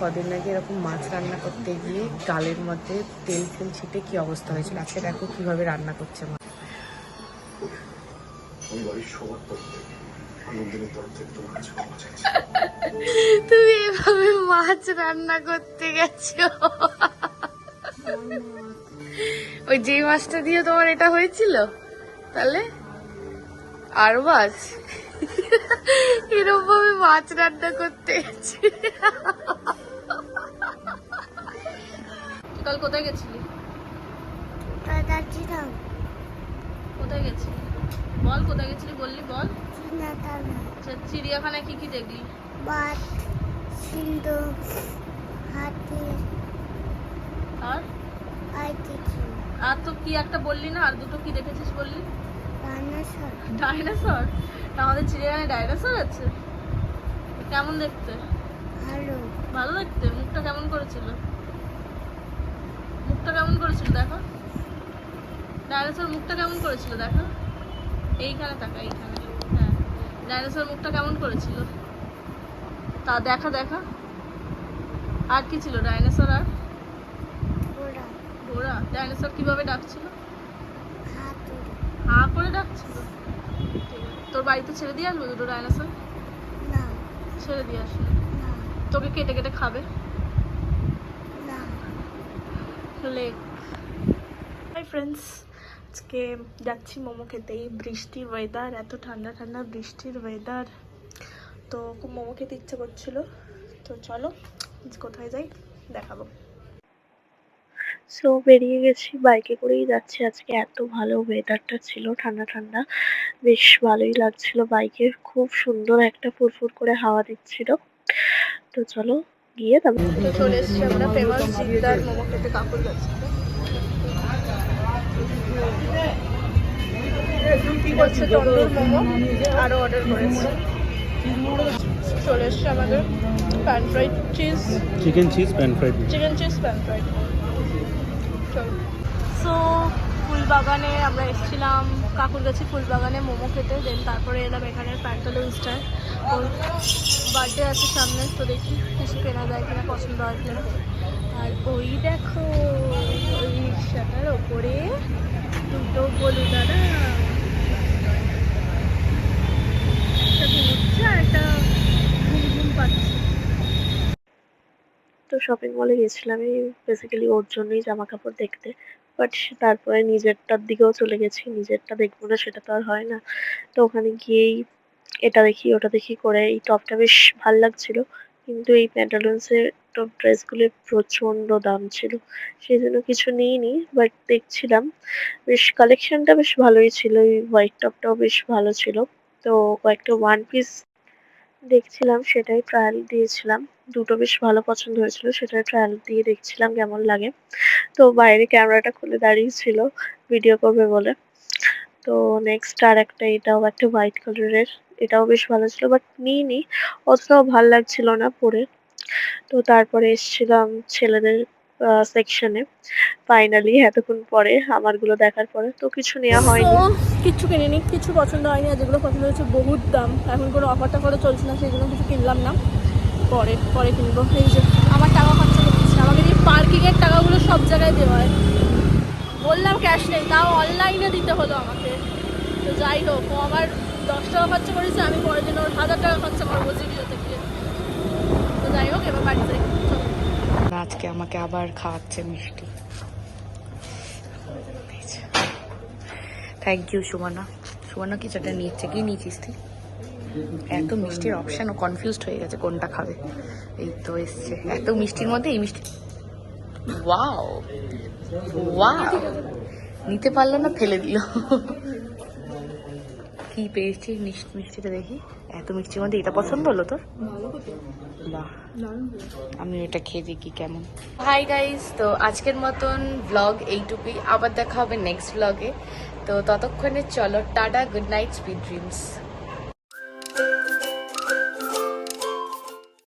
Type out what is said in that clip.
কদিন আগে এরকম মাছ রান্না করতে গিয়ে ডালের মধ্যে তেল ফেল ছিটে কি অবস্থা হয়েছিল। আজকে দেখো কিভাবে রান্না করছে মা। তুমি এভাবে মাছ রান্না করতে গেছো? ওই যে মাছটা দিয়ে তোমার এটা হয়েছিল, তাহলে আর মাছ এরকম ভাবে মাছ রান্না করতে গেছে। কাল কোথায় গেছিলি? কোথায় গেছিলি বল? কোথায় গেছিলি বললি বল। চিড়িয়াখানায় কি কি দেখলি? বাঘ, সিংহ, হাতি আর আর তো কি একটা বললি না, আর দুটো কি দেখেছিস বললি? ডাইনোসর। ডাইনোসর? আমাদের চিড়িয়াখানায় ডাইনোসর আছে? কেমন দেখতে? ভালো। ভালো দেখতে? মুখটা কেমন করেছিল? মুখটা কেমন করেছিল দেখো। ডাইনোসর মুখটা কেমন করেছিল দেখো। এইখানে তাকা, এইখানে। হ্যাঁ, ডাইনোসর মুখটা কেমন করেছিল তা দেখা দেখা। আর কি ছিল ডাইনোসর? আর ঘোড়া। ঘোড়া? ডাইনোসর কিভাবে ডাকছিল? হা করে ডাকছিল। তোর বাড়িতে ছেড়ে দিয়ে আসবে দুটো ডাইনোসর? না, ছেড়ে দিয়ে আসবে। তোকে কেটে কেটে খাবে? না। লেক। হাই ফ্রেন্ডস, আজকে যাচ্ছি মোমো খেতে। এই বৃষ্টির ওয়েদার, এত ঠান্ডা ঠান্ডা বৃষ্টির ওয়েদার, তো খুব মোমো খেতে ইচ্ছে করছিল। তো চলো কোথায় যাই দেখাবো। সো বেরিয়ে গেছি, বাইকে করেই যাচ্ছি। আজকে এত ভালো ওয়েদারটা ছিল, ঠান্ডা ঠান্ডা, বেশ ভালোই লাগছিল। বাইকে খুব সুন্দর একটা ফুরফুর করে হাওয়া দিচ্ছিল। তো চলো গিয়ে তারপর চলে এসেছি আমরা ফেমাস জিদ্দার মোমো খেতে, কাকুর কাছে। হচ্ছে তন্দুর মোমো, আরো অর্ডার করেছি। চলে এসছে আমাদের pan fried cheese, chicken cheese pan fried, chicken cheese pan fried. So ফুলবাগানে আমরা এসেছিলাম কাকুর কাছে, ফুলবাগানে মোমো খেতে। দেন তারপরে এলাম এখানে প্যান্টালুন্সটায়। ওর বার্থডে আছে সামনে, তো দেখি কিছু কেনা যায় কিনা, পছন্দ হয় কিনা। আর ওই দেখো ওই রিক্সাটার ওপরে দুটো বলু দাদা, একটা ঘুম ঘুম পাচ্ছে। তো শপিং মলে গেছিলাম এই বেসিক্যালি ওর জন্যই, জামা কাপড় দেখতে। বাট তারপরে নিজেরটার দিকেও চলে গেছি, নিজেরটা দেখবো না সেটা তো আর হয় না। তো ওখানে গিয়েই এটা দেখি ওটা দেখি করে এই টপটা বেশ ভাল লাগছিল, কিন্তু এই প্যান্টালুন্সের টপ ড্রেসগুলো প্রচন্ড দাম ছিল, সেই জন্য কিছু নিইনি। বাট দেখছিলাম বেশ কালেকশনটা বেশ ভালোই ছিল, এই হোয়াইট টপটাও বেশ ভালো ছিল। তো কয়েকটা ওয়ান পিস দেখছিলাম, সেটাই ট্রায়াল দিয়েছিলাম। দুটো বেশ ভালো পছন্দ হয়েছিল, সেটাই ট্রায়াল দিয়ে দেখছিলাম কেমন লাগে। তো বাইরে ক্যামেরাটা খুলে দাঁড়িয়ে ছিল ভিডিও করবে বলে। তো নেক্সট আর একটা, এটাও একটা হোয়াইট কালারের, এটাও বেশ ভালো ছিল, বাট নিইনি, অতটাও ভাল লাগছিল না পরে। তো তারপরে এসেছিলাম ছেলেদের সেকশনে, ফাইনালি এতক্ষণ পরে আমারগুলো দেখার পরে। তো কিছু নেওয়া হয়নি, কিছু কিনিনি, কিছু পছন্দ হয়নি। আর যেগুলো পছন্দ হয়েছে বহুত দাম, এখন কোনো অফার টফারও চলছে না, সেগুলো কিছু কিনলাম না, পরে পরে কিনবো। এই যে আমার টাকা খরচা করছে, আমাকে এই পার্কিংয়ের টাকাগুলো সব জায়গায় দেওয়া হয়। বললাম ক্যাশ নেই, তাও অনলাইনে দিতে হলো আমাকে। তো যাই হোক, ও আমার 10 টাকা খরচা করেছে, আমি পরের দিন ওর 1000 টাকা খরচা করবো জিবিওতে গিয়ে। তো যাই হোক, এবার বাড়ি যাই। আজকে আমাকে আবার খাওয়াচ্ছে মিষ্টি। Thank you Sumana. সুমনা কিছুটা নিচ্ছে, কি নিয়েছিস তুই? এত মিষ্টির অপশান, ও কনফিউজড হয়ে গেছে কোনটা খাবে। এই তো এসছে, এত মিষ্টির মধ্যে এই মিষ্টি। ওয়াও ওয়াও, নিতে পারলো না, ফেলে দিল। কি পেয়েছি মিষ্টিটা দেখি, এত মিষ্টির মধ্যে এটা পছন্দ হলো তোর? বাহ, আমি এটা খেয়ে দেখি কেমন। হাই গাইস, তো আজকের মতন ব্লগ এইটুকুই, আবার দেখা হবে নেক্সট ব্লগে। তো ততক্ষণে চলো tata, good night, sweet dreams.